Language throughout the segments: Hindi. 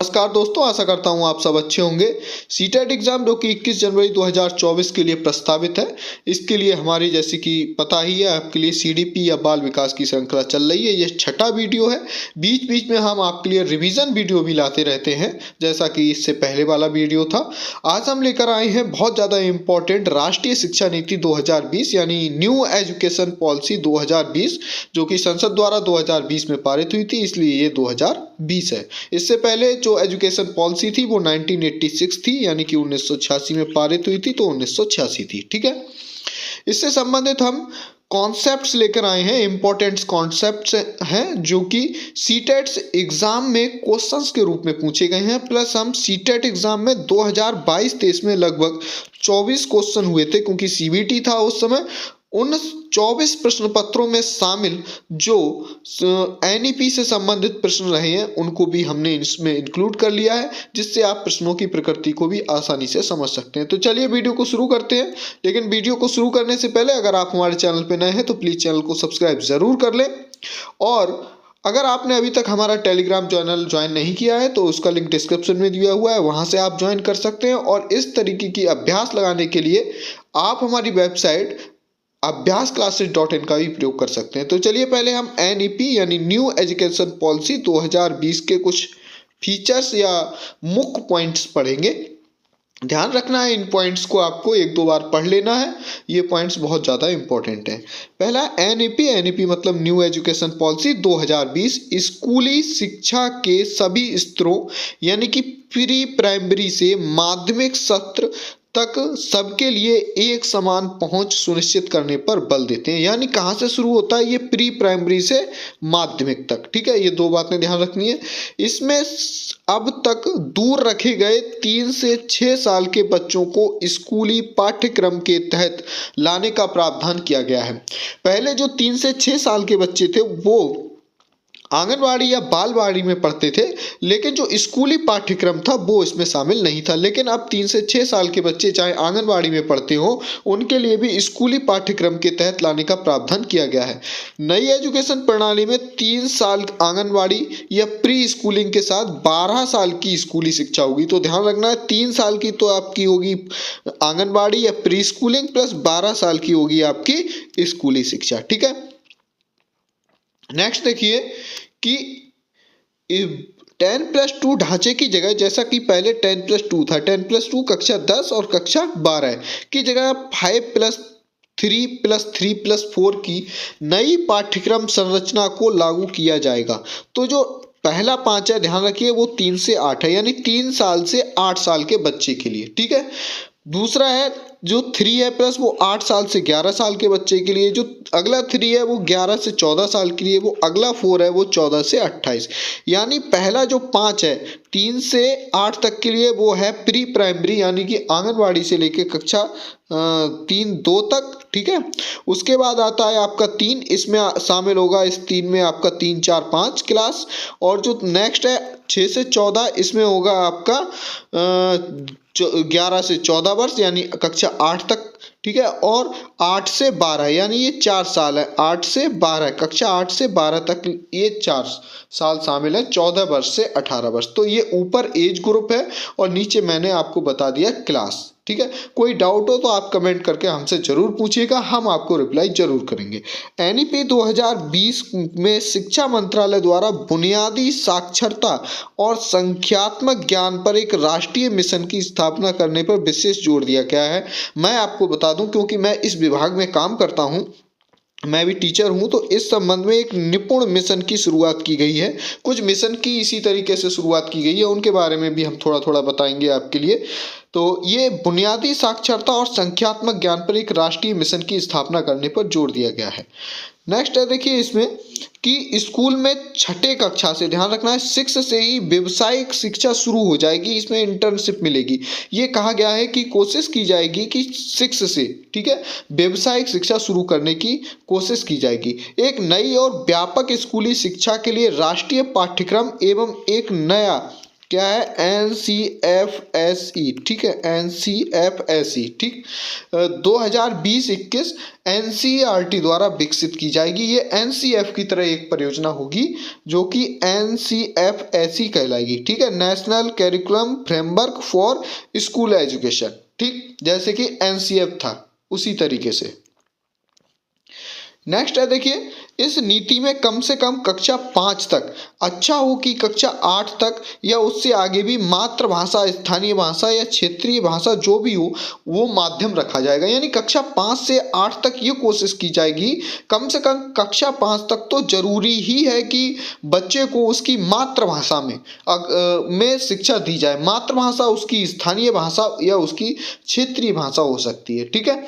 नमस्कार दोस्तों, आशा करता हूँ आप सब अच्छे होंगे। सीटेट एग्जाम जो कि 21 जनवरी 2024 के लिए प्रस्तावित है, इसके लिए हमारी जैसे कि पता ही है आपके लिए सीडीपी या बाल विकास की श्रृंखला चल रही है। ये छठा वीडियो है। बीच बीच में हम आपके लिए रिवीजन वीडियो भी लाते रहते हैं, जैसा कि इससे पहले वाला वीडियो था। आज हम लेकर आए हैं बहुत ज़्यादा इम्पोर्टेंट राष्ट्रीय शिक्षा नीति 2020 यानी न्यू एजुकेशन पॉलिसी 2020, जो कि संसद द्वारा 2020 में पारित हुई थी, इसलिए ये 2020 है। इससे पहले जो एजुकेशन पॉलिसी थी वो 1986 थी, यानी कि 1986 में पारित हुई थी, तो 1986 थी। ठीक है, इससे संबंधित हम कॉन्सेप्ट्स लेकर आए हैं। इंपॉर्टेंट कॉन्सेप्ट्स हैं जो कि सीटेट एग्जाम में क्वेश्चंस के रूप में पूछे गए हैं। प्लस हम सीटेट एग्जाम में 2022-23 में लगभग 24 क्वेश्चन हुए थे, क्योंकि सीबीटी था उस समय। उन 24 प्रश्न पत्रों में शामिल जो एनईपी से संबंधित प्रश्न रहे हैं उनको भी हमने इसमें इंक्लूड कर लिया है, जिससे आप प्रश्नों की प्रकृति को भी आसानी से समझ सकते हैं। तो चलिए वीडियो को शुरू करते हैं। लेकिन वीडियो को शुरू करने से पहले अगर आप हमारे चैनल पर नए हैं तो प्लीज़ चैनल को सब्सक्राइब ज़रूर कर लें। और अगर आपने अभी तक हमारा टेलीग्राम चैनल ज्वाइन नहीं किया है तो उसका लिंक डिस्क्रिप्शन में दिया हुआ है, वहां से आप ज्वाइन कर सकते हैं। और इस तरीके की अभ्यास लगाने के लिए आप हमारी वेबसाइट अभ्यासक्लासेस.in का भी प्रयोग कर सकते हैं। तो चलिए पहले हम एनईपी यानी न्यू एजुकेशन पॉलिसी 2020 के कुछ फीचर्स या मुख्य पॉइंट्स पढ़ेंगे। ध्यान रखना है, इन पॉइंट्स को आपको एक दो बार पढ़ लेना है। ये पॉइंट्स बहुत ज़्यादा इंपॉर्टेंट हैं। पहला एनईपी मतलब न्यू एजुकेशन पॉलिसी 2020 स्कूली शिक्षा के सभी स्तरों यानी कि प्री प्राइमरी से माध्यमिक सत्र तक सबके लिए एक समान पहुंच सुनिश्चित करने पर बल देते हैं। यानी कहाँ से शुरू होता है ये? प्री प्राइमरी से माध्यमिक तक। ठीक है, ये दो बातें ध्यान रखनी है। इसमें अब तक दूर रखे गए 3 से 6 साल के बच्चों को स्कूली पाठ्यक्रम के तहत लाने का प्रावधान किया गया है। पहले जो 3 से 6 साल के बच्चे थे वो आंगनवाड़ी या बालवाड़ी में पढ़ते थे, लेकिन जो स्कूली पाठ्यक्रम था वो इसमें शामिल नहीं था। लेकिन अब 3 से 6 साल के बच्चे चाहे आंगनवाड़ी में पढ़ते हो, उनके लिए भी स्कूली पाठ्यक्रम के तहत लाने का प्रावधान किया गया है। नई एजुकेशन प्रणाली में 3 साल आंगनवाड़ी या प्री स्कूलिंग के साथ 12 साल की स्कूली शिक्षा होगी। तो ध्यान रखना है, 3 साल की तो आपकी होगी आंगनवाड़ी या प्री स्कूलिंग, प्लस 12 साल की होगी आपकी स्कूली शिक्षा। ठीक है, नेक्स्ट देखिए कि 10+2 ढांचे की जगह, जैसा कि पहले 10+2 था, 10+2 कक्षा 10 और कक्षा 12 की जगह 5+3+3+4 की नई पाठ्यक्रम संरचना को लागू किया जाएगा। तो जो पहला 5 है, ध्यान रखिए, वो 3 से 8 है, यानी 3 साल से 8 साल के बच्चे के लिए। ठीक है, दूसरा है जो 3 है प्लस, वो 8 साल से 11 साल के बच्चे के लिए। जो अगला 3 है वो 11 से 14 साल के लिए। वो अगला 4 है वो 14 से 28। यानी पहला जो 5 है 3 से 8 तक के लिए वो है प्री प्राइमरी, यानी कि आंगनवाड़ी से लेके कक्षा 3-2 तक। ठीक है, उसके बाद आता है आपका 3, इसमें शामिल होगा, इस 3 में आपका 3, 4, 5 क्लास। और जो नेक्स्ट है 6 से 14, इसमें होगा आपका 11 से 14 वर्ष यानी कक्षा 8 तक। ठीक है, और 8 से 12 यानी ये 4 साल है। 8 से 12 कक्षा 8 से 12 तक ये 4 साल शामिल है, 14 वर्ष से 18 वर्ष। तो ये ऊपर एज ग्रुप है और नीचे मैंने आपको बता दिया क्लास। ठीक है, कोई डाउट हो तो आप कमेंट करके हमसे जरूर पूछिएगा, हम आपको रिप्लाई जरूर करेंगे। एनईपी 2020 में शिक्षा मंत्रालय द्वारा बुनियादी साक्षरता और संख्यात्मक ज्ञान पर एक राष्ट्रीय मिशन की स्थापना करने पर विशेष जोर दिया गया है। मैं आपको बता दूं, क्योंकि मैं इस विभाग में काम करता हूं, मैं भी टीचर हूं, तो इस संबंध में एक निपुण मिशन की शुरुआत की गई है। कुछ मिशन की इसी तरीके से शुरुआत की गई है, उनके बारे में भी हम थोड़ा थोड़ा बताएंगे आपके लिए। तो ये बुनियादी साक्षरता और संख्यात्मक ज्ञान पर एक राष्ट्रीय मिशन की स्थापना करने पर जोर दिया गया है। नेक्स्ट है देखिए इसमें कि स्कूल में 6ठे कक्षा से, ध्यान रखना है, 6 से ही व्यावसायिक शिक्षा शुरू हो जाएगी। इसमें इंटर्नशिप मिलेगी। ये कहा गया है कि कोशिश की जाएगी कि 6 से, ठीक है, व्यावसायिक शिक्षा शुरू करने की कोशिश की जाएगी। एक नई और व्यापक स्कूली शिक्षा के लिए राष्ट्रीय पाठ्यक्रम एवं एक नया क्या है, NCFSE, ठीक है, NCFSE, ठीक, 2020-21 NCERT द्वारा विकसित की जाएगी। ये NCF की तरह एक परियोजना होगी जो कि NCFSE कहलाएगी, ठीक है, national curriculum framework for school education, ठीक, जैसे कि NCF था उसी तरीके से। नेक्स्ट है, देखिए, इस नीति में कम से कम कक्षा 5 तक, अच्छा हो कि कक्षा 8 तक या उससे आगे भी मातृभाषा, स्थानीय भाषा या क्षेत्रीय भाषा जो भी हो वो माध्यम रखा जाएगा। यानी कक्षा 5 से 8 तक ये कोशिश की जाएगी, कम से कम कक्षा 5 तक तो जरूरी ही है कि बच्चे को उसकी मातृभाषा में शिक्षा दी जाए। मातृभाषा उसकी स्थानीय भाषा या उसकी क्षेत्रीय भाषा हो सकती है, ठीक है।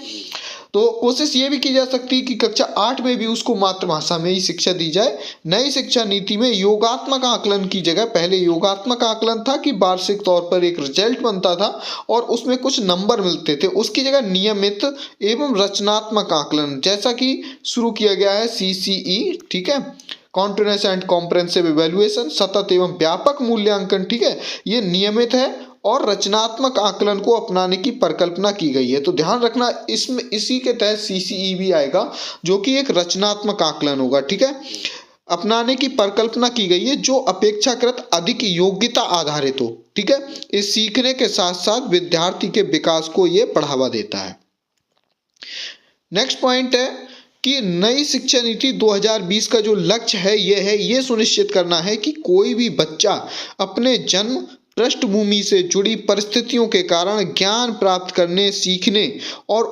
तो कोशिश ये भी की जा सकती है कि कक्षा 8 में भी उसको मातृभाषा में ही शिक्षा दी जाए। नई शिक्षा नीति में योगात्मक आकलन की जगह, पहले योगात्मक आकलन था कि वार्षिक तौर पर एक रिजल्ट बनता था और उसमें कुछ नंबर मिलते थे, उसकी जगह नियमित एवं रचनात्मक आकलन जैसा कि शुरू किया गया है, CCE, ठीक है, कॉन्टिन्यूअस एंड कॉम्प्रिहेंसिव इवैल्यूएशन, सतत एवं व्यापक मूल्यांकन, ठीक है, ये नियमित है और रचनात्मक आकलन को अपनाने की परिकल्पना की गई है। तो ध्यान रखना, इसमें इसी के तहत CCE भी आएगा जो कि एक रचनात्मक आकलन होगा, ठीक है, अपनाने की परिकल्पना की गई है जो अपेक्षाकृत अधिक योग्यता आधारित हो, ठीक है। इस सीखने के साथ साथ विद्यार्थी के विकास को ये बढ़ावा देता है। नेक्स्ट पॉइंट है कि नई शिक्षा नीति 2020 का जो लक्ष्य है ये सुनिश्चित करना है कि कोई भी बच्चा अपने जन्म पृष्ठभूमि से जुड़ी परिस्थितियों के कारण ज्ञान प्राप्त करने, सीखने और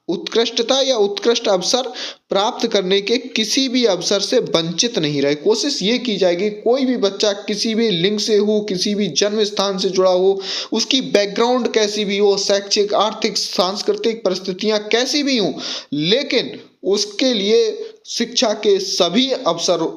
उत्कृष्टता या उत्कृष्ट अवसर प्राप्त करने के किसी भी अवसर से वंचित नहीं रहे। कोशिश ये की जाएगी कोई भी बच्चा किसी भी लिंग से हो, किसी भी जन्म स्थान से जुड़ा हो, उसकी बैकग्राउंड कैसी भी हो, शैक्षिक, आर्थिक, सांस्कृतिक परिस्थितियां कैसी भी हों, लेकिन उसके लिए शिक्षा के सभी अवसर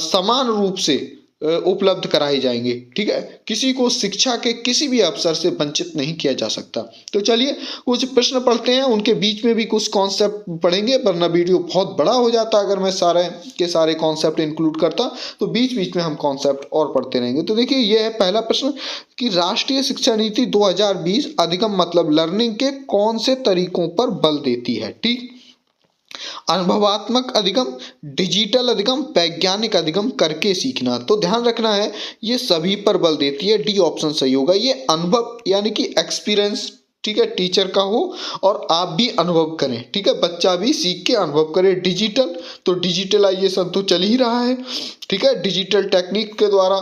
समान रूप से उपलब्ध कराए जाएंगे, ठीक है, किसी को शिक्षा के किसी भी अवसर से वंचित नहीं किया जा सकता। तो चलिए कुछ प्रश्न पढ़ते हैं, उनके बीच में भी कुछ कॉन्सेप्ट पढ़ेंगे, वरना वीडियो बहुत बड़ा हो जाता अगर मैं सारे के सारे कॉन्सेप्ट इंक्लूड करता, तो बीच बीच में हम कॉन्सेप्ट और पढ़ते रहेंगे। तो देखिए, यह है पहला प्रश्न कि राष्ट्रीय शिक्षा नीति 2020 अधिगम मतलब लर्निंग के कौन से तरीकों पर बल देती है, ठीक, अनुभवात्मक अधिगम, डिजिटल अधिगम, वैज्ञानिक अधिगम, करके सीखना। तो ध्यान रखना है ये सभी पर बल देती है, डी ऑप्शन सही होगा। ये अनुभव यानी कि एक्सपीरियंस, ठीक है, टीचर का हो और आप भी अनुभव करें, ठीक है, बच्चा भी सीख के अनुभव करे। डिजिटल, तो डिजिटलाइजेशन तो चल ही रहा है, ठीक है, डिजिटल टेक्निक के द्वारा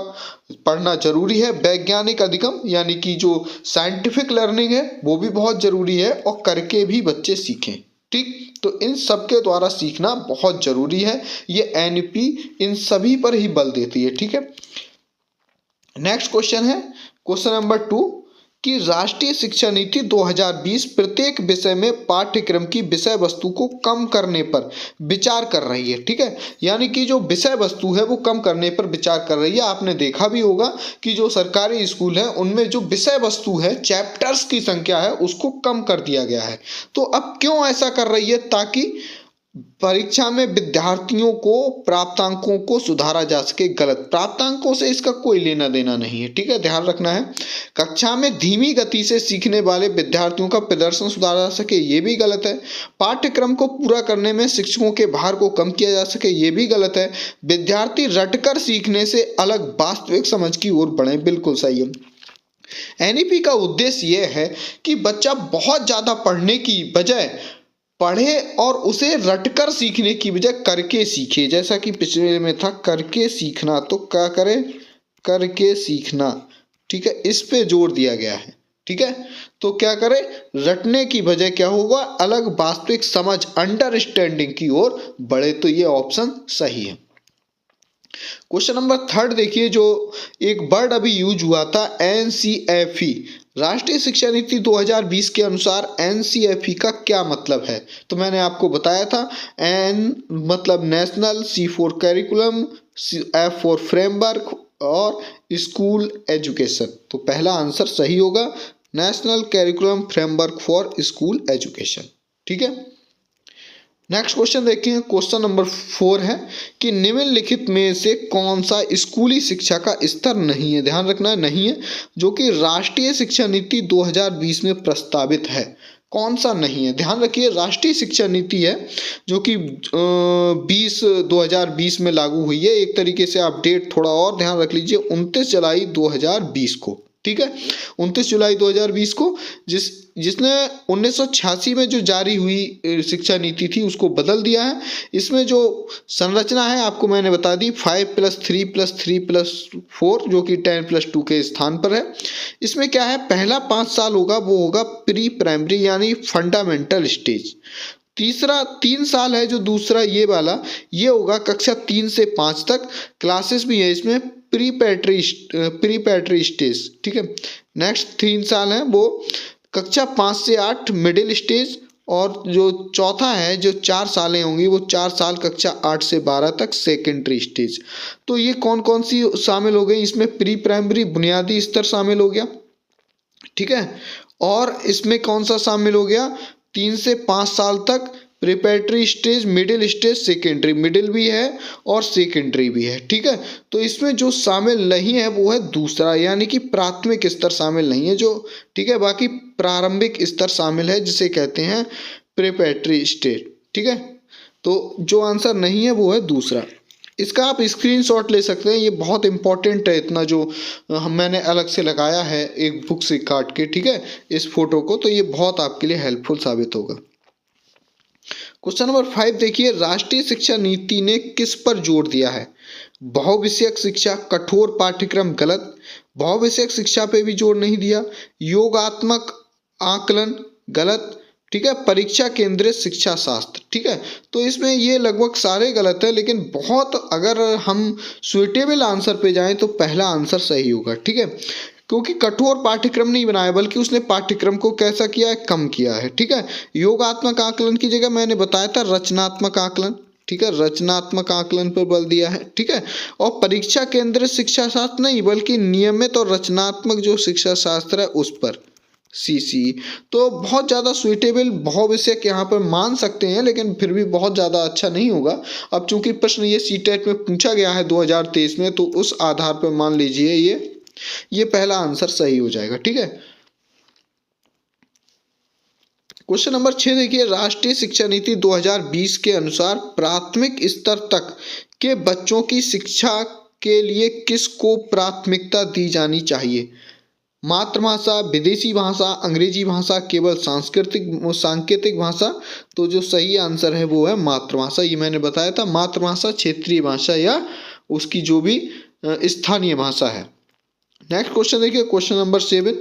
पढ़ना जरूरी है। वैज्ञानिक अधिगम यानी कि जो साइंटिफिक लर्निंग है वो भी बहुत जरूरी है और करके भी बच्चे सीखें, ठीक, तो इन सब के द्वारा सीखना बहुत जरूरी है। ये NP इन सभी पर ही बल देती है, ठीक है। नेक्स्ट क्वेश्चन है क्वेश्चन नंबर 2 कि राष्ट्रीय शिक्षा नीति 2020 प्रत्येक विषय में पाठ्यक्रम की विषय वस्तु को कम करने पर विचार कर रही है, ठीक है, यानी कि जो विषय वस्तु है वो कम करने पर विचार कर रही है। आपने देखा भी होगा कि जो सरकारी स्कूल है उनमें जो विषय वस्तु है, चैप्टर्स की संख्या है, उसको कम कर दिया गया है। तो अब क्यों ऐसा कर रही है? ताकि परीक्षा में विद्यार्थियों को प्राप्तांकों को सुधारा जा सके। गलत प्राप्तांकों से इसका कोई लेना देना नहीं है, ठीक है, ध्यान रखना है। कक्षा में धीमी गति से सीखने वाले विद्यार्थियों का प्रदर्शन सुधारा जा सके, ये भी गलत है। पाठ्यक्रम को पूरा करने में शिक्षकों के भार को कम किया जा सके, ये भी गलत है। विद्यार्थी रटकर सीखने से अलग वास्तविक समझ की ओर बढ़े, बिल्कुल सही है। NEP का उद्देश्य यह है कि बच्चा बहुत ज्यादा पढ़ने की बजाय पढ़े और उसे रटकर सीखने की बजाय करके सीखे, जैसा कि पिछले में था करके सीखना, तो क्या करे, करके सीखना, ठीक है, इस पे जोर दिया गया है, ठीक है। तो क्या करे, रटने की बजाय क्या होगा, अलग वास्तविक समझ, अंडरस्टैंडिंग की ओर बढ़े, तो ये ऑप्शन सही है। क्वेश्चन नंबर 3 देखिए, जो एक वर्ड अभी यूज हुआ था NCFE, राष्ट्रीय शिक्षा नीति 2020 के अनुसार NCFE का क्या मतलब है? तो मैंने आपको बताया था, N मतलब national, C for curriculum, F for framework और स्कूल एजुकेशन। तो पहला आंसर सही होगा, national curriculum framework for school education, ठीक है। नेक्स्ट क्वेश्चन देखिए, क्वेश्चन नंबर 4 है कि निम्नलिखित में से कौन सा स्कूली शिक्षा का स्तर नहीं है, ध्यान रखना है नहीं है, जो कि राष्ट्रीय शिक्षा नीति 2020 में प्रस्तावित है। कौन सा नहीं है, ध्यान रखिए, राष्ट्रीय शिक्षा नीति है जो कि 2020 में लागू हुई है। एक तरीके से आप डेट थोड़ा और ध्यान रख लीजिए, 29 जुलाई 2020 को, ठीक है, 29 जुलाई 2020 को, जिसने 1986 में जो जारी हुई शिक्षा नीति थी उसको बदल दिया है। इसमें जो संरचना है आपको मैंने बता दी, 5+3+3+4 जो कि 10+2 के स्थान पर है। इसमें क्या है, पहला 5 साल होगा वो होगा प्री प्राइमरी यानी फंडामेंटल स्टेज। तीसरा 3 साल है जो दूसरा ये वाला, ये होगा कक्षा 3 से 5 तक। क्लासेस भी है इसमें प्री पैट्री स्टेज, ठीक है। नेक्स्ट 3 साल है वो कक्षा 5 से 8 मिडिल स्टेज, और जो चौथा है जो 4 सालें होंगी वो 4 साल कक्षा 8 से 12 तक सेकेंडरी स्टेज। तो ये कौन कौन सी शामिल हो गई, इसमें प्री प्राइमरी बुनियादी स्तर शामिल हो गया, ठीक है। और इसमें कौन सा शामिल हो गया, 3 से 5 साल तक preparatory stage, middle stage, secondary, middle भी है और सेकेंडरी भी है, ठीक है। तो इसमें जो शामिल नहीं है वो है दूसरा, यानी कि प्राथमिक स्तर शामिल नहीं है जो, ठीक है। बाकी प्रारंभिक स्तर शामिल है जिसे कहते हैं प्रिपरेटरी स्टेज, ठीक है। तो जो आंसर नहीं है वो है दूसरा। इसका आप स्क्रीनशॉट ले सकते हैं, ये बहुत इंपॉर्टेंट है, इतना जो मैंने अलग से लगाया है एक बुक से काट के, ठीक है, इस फोटो को, तो ये बहुत आपके लिए हेल्पफुल साबित होगा। क्वेश्चन नंबर 5 देखिए, राष्ट्रीय शिक्षा नीति ने किस पर जोर दिया है, बहुविषयक शिक्षा, कठोर पाठ्यक्रम गलत, बहुविषयक शिक्षा पे भी जोर नहीं दिया, योगात्मक आकलन गलत, ठीक है, परीक्षा केंद्रित शिक्षा शास्त्र, ठीक है। तो इसमें ये लगभग सारे गलत है, लेकिन बहुत अगर हम सुइटेबल आंसर पे जाएं तो पहला आंसर सही होगा, ठीक है, क्योंकि कठोर पाठ्यक्रम नहीं बनाया बल्कि उसने पाठ्यक्रम को कैसा किया है, कम किया है, ठीक है। योगात्मक आकलन की जगह मैंने बताया था रचनात्मक आकलन, ठीक है, रचनात्मक आकलन पर बल दिया है, ठीक है। और परीक्षा केंद्रित शिक्षा शास्त्र नहीं बल्कि नियमित और रचनात्मक जो शिक्षा शास्त्र है उस पर, सीसी। तो बहुत ज़्यादा सुइटेबल बहुविषयक यहाँ पर मान सकते हैं, लेकिन फिर भी बहुत ज़्यादा अच्छा नहीं होगा। अब चूंकि प्रश्न ये सीटेट में पूछा गया है 2023 में, तो उस आधार पर मान लीजिए ये पहला आंसर सही हो जाएगा, ठीक है। क्वेश्चन नंबर 6 देखिए, राष्ट्रीय शिक्षा नीति 2020 के अनुसार प्राथमिक स्तर तक के बच्चों की शिक्षा के लिए किसको प्राथमिकता दी जानी चाहिए, मातृभाषा, विदेशी भाषा, अंग्रेजी भाषा, केवल सांकेतिक भाषा। तो जो सही आंसर है वो है मातृभाषा, ये मैंने बताया था, मातृभाषा, क्षेत्रीय भाषा या उसकी जो भी स्थानीय भाषा है। नेक्स्ट क्वेश्चन देखिए, क्वेश्चन नंबर 7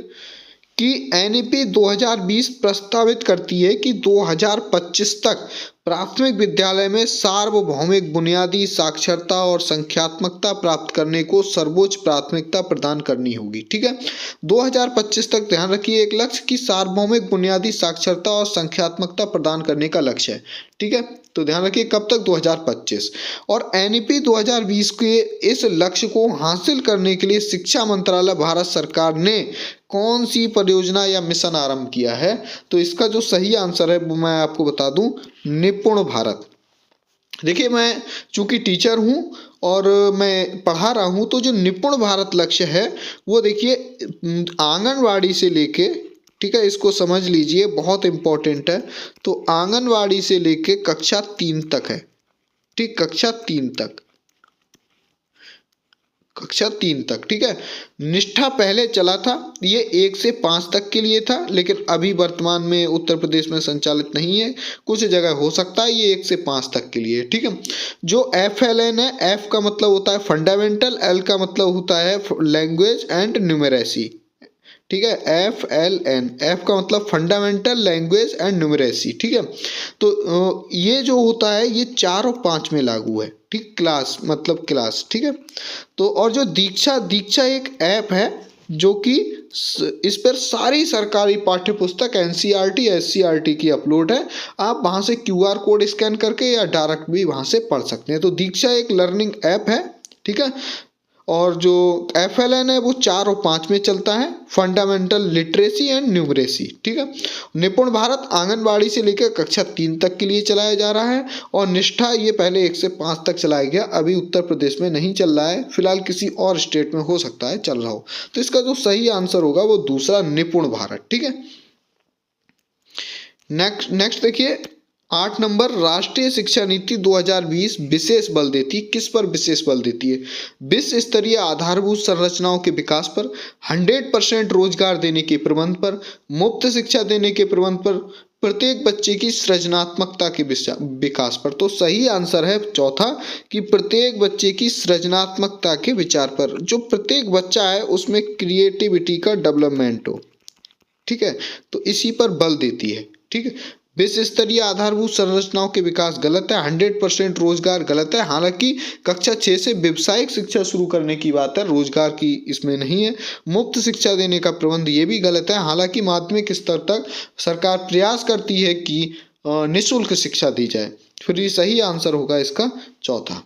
कि एनईपी 2020 प्रस्तावित करती है कि 2025 तक प्राथमिक विद्यालय में सार्वभौमिक बुनियादी साक्षरता और संख्यात्मकता प्राप्त करने को सर्वोच्च प्राथमिकता प्रदान करनी होगी, ठीक है। 2025 तक ध्यान रखिए एक लक्ष्य की सार्वभौमिक बुनियादी साक्षरता और संख्यात्मकता प्रदान करने का लक्ष्य है, ठीक है। तो ध्यान रखिए कब तक, 2025। और एनईपी 2020 के इस लक्ष्य को हासिल करने के लिए शिक्षा मंत्रालय भारत सरकार ने कौन सी परियोजना या मिशन आरंभ किया है। तो इसका जो सही आंसर है वो मैं आपको बता दूं, निपुण भारत। देखिए मैं चूंकि टीचर हूं और मैं पढ़ा रहा हूं, तो जो निपुण भारत लक्ष्य है वो देखिए आंगनवाड़ी से लेके, ठीक है, इसको समझ लीजिए बहुत इंपॉर्टेंट है। तो आंगनवाड़ी से लेके कक्षा 3 तक है, ठीक, कक्षा 3 तक, कक्षा 3 तक, ठीक है। निष्ठा पहले चला था, ये 1 से 5 तक के लिए था, लेकिन अभी वर्तमान में उत्तर प्रदेश में संचालित नहीं है, कुछ जगह हो सकता है, ये 1 से 5 तक के लिए, ठीक है। जो FLN है, F का मतलब होता है फंडामेंटल, L का मतलब होता है लैंग्वेज एंड न्यूमरेसी, ठीक है। FLN, F का मतलब फंडामेंटल, लैंग्वेज एंड न्यूमरेसी, ठीक है। तो ये जो होता है ये 4 और 5 में लागू है, ठीक, क्लास मतलब क्लास, ठीक है। तो और जो दीक्षा एक ऐप है जो कि इस पर सारी सरकारी पाठ्य पुस्तक NCERT SCERT की अपलोड है, आप वहाँ से QR कोड स्कैन करके या डायरेक्ट भी वहाँ से पढ़ सकते हैं। तो दीक्षा एक लर्निंग ऐप है, ठीक है। और जो FLN है वो 4 और 5 में चलता है, फंडामेंटल लिटरेसी एंड न्यूमरेसी। ठीक है। निपुण भारत आंगनबाड़ी से लेकर कक्षा 3 तक के लिए चलाया जा रहा है और निष्ठा ये पहले 1 से 5 तक चलाया गया, अभी उत्तर प्रदेश में नहीं चल रहा है, फिलहाल किसी और स्टेट में हो सकता है चल रहा हो। तो इसका जो सही आंसर होगा वो दूसरा निपुण भारत। ठीक है। नेक्स्ट देखिए 8 नंबर, राष्ट्रीय शिक्षा नीति 2020 विशेष बल देती है। किस पर विशेष बल देती है? विश्व स्तरीय आधारभूत संरचनाओं के विकास पर, 100% रोजगार देने के प्रबंध पर, मुफ्त शिक्षा देने के प्रबंध पर, प्रत्येक बच्चे की सृजनात्मकता के विकास पर। तो सही आंसर है चौथा कि प्रत्येक बच्चे की सृजनात्मकता के विचार पर, जो प्रत्येक बच्चा है उसमें क्रिएटिविटी का डेवलपमेंट हो। ठीक है, तो इसी पर बल देती है। ठीक है। विश्व स्तरीय आधारभूत संरचनाओं के विकास गलत है, 100% रोजगार गलत है। हालांकि कक्षा 6 से व्यावसायिक शिक्षा शुरू करने की बात है, रोजगार की इसमें नहीं है। मुफ्त शिक्षा देने का प्रबंध ये भी गलत है, हालांकि माध्यमिक स्तर तक सरकार प्रयास करती है कि निःशुल्क शिक्षा दी जाए। फिर ये सही आंसर होगा इसका चौथा।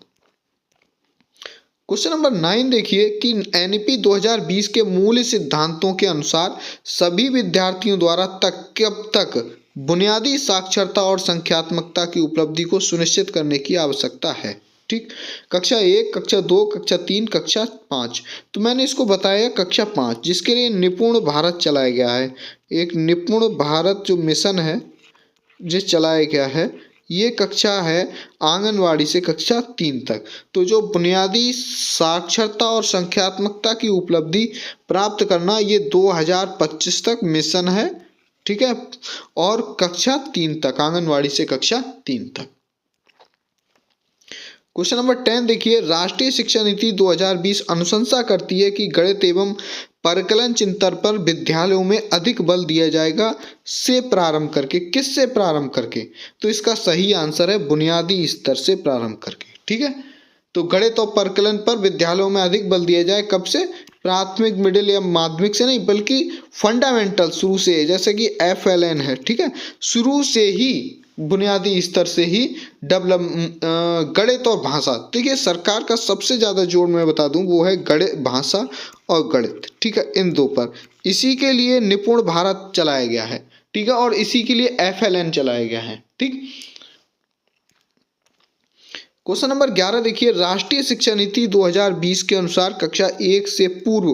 क्वेश्चन नंबर 9 देखिए कि NEP 2020 के मूल सिद्धांतों के अनुसार सभी विद्यार्थियों द्वारा कब तक बुनियादी साक्षरता और संख्यात्मकता की उपलब्धि को सुनिश्चित करने की आवश्यकता है। ठीक, कक्षा 1, कक्षा 2, कक्षा 3, कक्षा 5। तो मैंने इसको बताया कक्षा 5, जिसके लिए निपुण भारत चलाया गया है। एक निपुण भारत जो मिशन है जो चलाया गया है, ये कक्षा है आंगनवाड़ी से कक्षा 3 तक। तो जो बुनियादी साक्षरता और संख्यात्मकता की उपलब्धि प्राप्त करना, ये 2025 तक मिशन है। ठीक है, और कक्षा 3 तक, आंगनवाड़ी से कक्षा 3 तक। क्वेश्चन नंबर 10 देखिए, राष्ट्रीय शिक्षा नीति 2020 अनुशंसा करती है कि गणित एवं परकलन चिंतन पर विद्यालयों में अधिक बल दिया जाएगा, से प्रारंभ करके। किससे प्रारंभ करके? तो इसका सही आंसर है बुनियादी स्तर से प्रारंभ करके। ठीक है, तो गणित और परकलन पर विद्यालयों में अधिक बल दिया जाए। कब से? प्राथमिक, मिडिल या माध्यमिक से नहीं, बल्कि फंडामेंटल शुरू से, जैसे कि FLN है। ठीक है, शुरू से ही, बुनियादी स्तर से ही डेवलप। गणित और भाषा, देखिए सरकार का सबसे ज़्यादा जोर मैं बता दूं वो है गणित, भाषा और गणित। ठीक है, इन दो पर। इसी के लिए निपुण भारत चलाया गया है। ठीक है, और इसी के लिए FLN चलाया गया है। ठीक। क्वेश्चन नंबर 11 देखिए, राष्ट्रीय शिक्षा नीति 2020 के अनुसार कक्षा 1 से पूर्व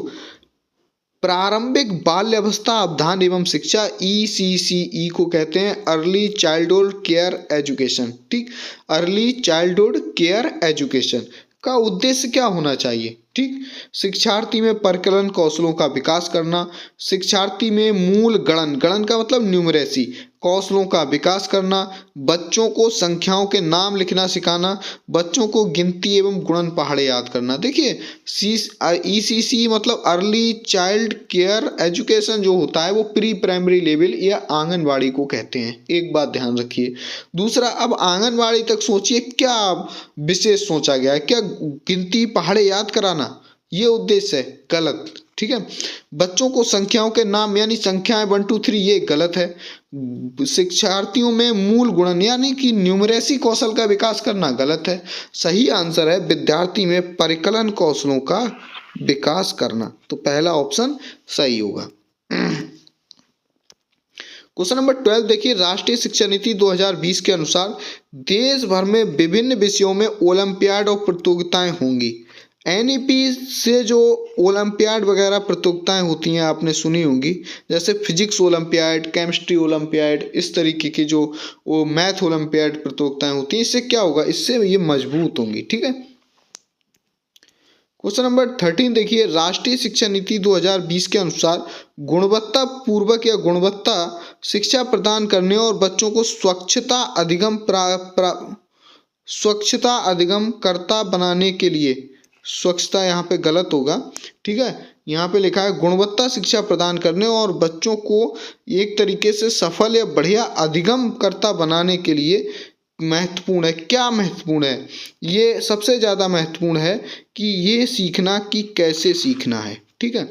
प्रारंभिक बाल्यावस्था अवधान एवं शिक्षा, ECCE को कहते हैं अर्ली चाइल्डहुड केयर एजुकेशन। ठीक, अर्ली चाइल्डहुड केयर एजुकेशन का उद्देश्य क्या होना चाहिए? ठीक, शिक्षार्थी में परकलन कौशलों का विकास करना, शिक्षार्थी में मूल गणन, गणन का मतलब न्यूमरेसी, कौशलों का विकास करना, बच्चों को संख्याओं के नाम लिखना सिखाना, बच्चों को गिनती एवं गुणन पहाड़े याद करना। देखिए ECC मतलब अर्ली चाइल्ड केयर एजुकेशन जो होता है वो प्री प्राइमरी लेवल या आंगनवाड़ी को कहते हैं। एक बात ध्यान रखिए। दूसरा, अब आंगनवाड़ी तक सोचिए, क्या विशेष सोचा गया है? क्या गिनती पहाड़े याद कराना ये उद्देश्य है? गलत। ठीक है, बच्चों को संख्याओं के नाम यानी संख्याएं 1 2 3 ये गलत है। शिक्षार्थियों में मूल गुणन यानी कि न्यूमरेसी कौशल का विकास करना गलत है। सही आंसर है विद्यार्थी में परिकलन कौशलों का विकास करना। तो पहला ऑप्शन सही होगा। क्वेश्चन नंबर 12 देखिए, राष्ट्रीय शिक्षा नीति 2020 के अनुसार देश भर में विभिन्न विषयों में ओलंपियाड और प्रतियोगिताएं होंगी। NEP से जो ओलंपियाड वगैरह प्रतियोगिताएं होती हैं आपने सुनी होंगी, जैसे फिजिक्स ओलंपियाड, केमिस्ट्री ओलंपियाड, इस तरीके की जो वो मैथ ओलंपियाड प्रतियोगिताएं होती हैं। इससे क्या होगा? इससे ये मजबूत होंगी। ठीक है। क्वेश्चन नंबर 13 देखिए, राष्ट्रीय शिक्षा नीति 2020 के अनुसार गुणवत्ता पूर्वक या गुणवत्ता शिक्षा प्रदान करने और बच्चों को स्वच्छता अधिगम कर्ता बनाने के लिए, स्वच्छता यहाँ पे गलत होगा। ठीक है, यहाँ पे लिखा है गुणवत्ता शिक्षा प्रदान करने और बच्चों को एक तरीके से सफल या बढ़िया अधिगम कर्ता बनाने के लिए महत्वपूर्ण है। क्या महत्वपूर्ण है? ये सबसे ज़्यादा महत्वपूर्ण है कि ये सीखना कि कैसे सीखना है। ठीक है,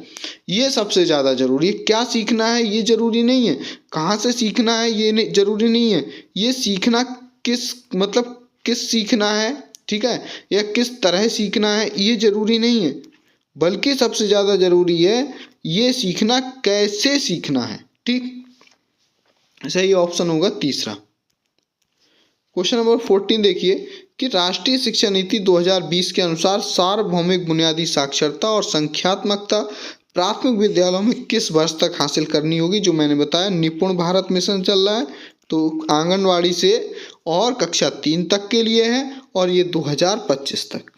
ये सबसे ज़्यादा जरूरी है। क्या सीखना है ये जरूरी नहीं है, कहाँ से सीखना है ये जरूरी नहीं है, ये सीखना किस सीखना है। ठीक है, या किस तरह सीखना है ये जरूरी नहीं है। बल्कि सबसे ज़्यादा जरूरी है ये सीखना कैसे सीखना है। ठीक, सही ऑप्शन होगा तीसरा। क्वेश्चन नंबर 14 देखिए कि राष्ट्रीय शिक्षा नीति 2020 के अनुसार सार्वभौमिक बुनियादी साक्षरता और संख्यात्मकता प्राथमिक विद्यालयों में किस वर्ष तक हासिल करनी होगी। जो मैंने बताया निपुण भारत मिशन चल रहा है, तो आंगनवाड़ी से और कक्षा 3 तक के लिए है और ये 2025 तक।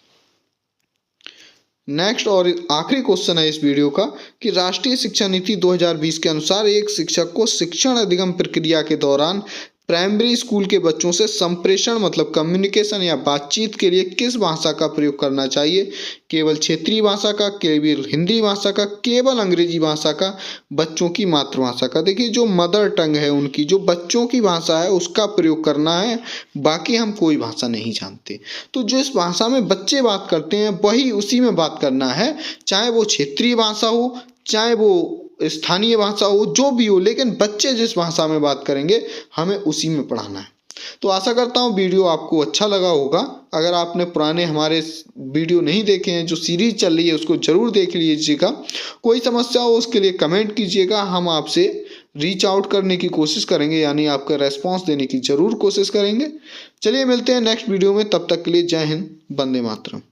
नेक्स्ट और आखिरी क्वेश्चन है इस वीडियो का कि राष्ट्रीय शिक्षा नीति 2020 के अनुसार एक शिक्षक को शिक्षण अधिगम प्रक्रिया के दौरान प्राइमरी स्कूल के बच्चों से संप्रेषण मतलब कम्युनिकेशन या बातचीत के लिए किस भाषा का प्रयोग करना चाहिए। केवल क्षेत्रीय भाषा का, केवल हिंदी भाषा का, केवल अंग्रेजी भाषा का, बच्चों की मातृभाषा का। देखिए जो मदर टंग है उनकी, जो बच्चों की भाषा है उसका प्रयोग करना है, बाकी हम कोई भाषा नहीं जानते। तो जिस भाषा में बच्चे बात करते हैं वही उसी में बात करना है, चाहे वो क्षेत्रीय भाषा हो, चाहे वो स्थानीय भाषा हो, जो भी हो, लेकिन बच्चे जिस भाषा में बात करेंगे हमें उसी में पढ़ाना है। तो आशा करता हूँ वीडियो आपको अच्छा लगा होगा। अगर आपने पुराने हमारे वीडियो नहीं देखे हैं, जो सीरीज चल रही है उसको जरूर देख लीजिएगा। कोई समस्या हो उसके लिए कमेंट कीजिएगा, हम आपसे रीच आउट करने की कोशिश करेंगे, यानी आपका रेस्पॉन्स देने की जरूर कोशिश करेंगे। चलिए मिलते हैं नेक्स्ट वीडियो में, तब तक के लिए जय हिंद, वंदे मातरम।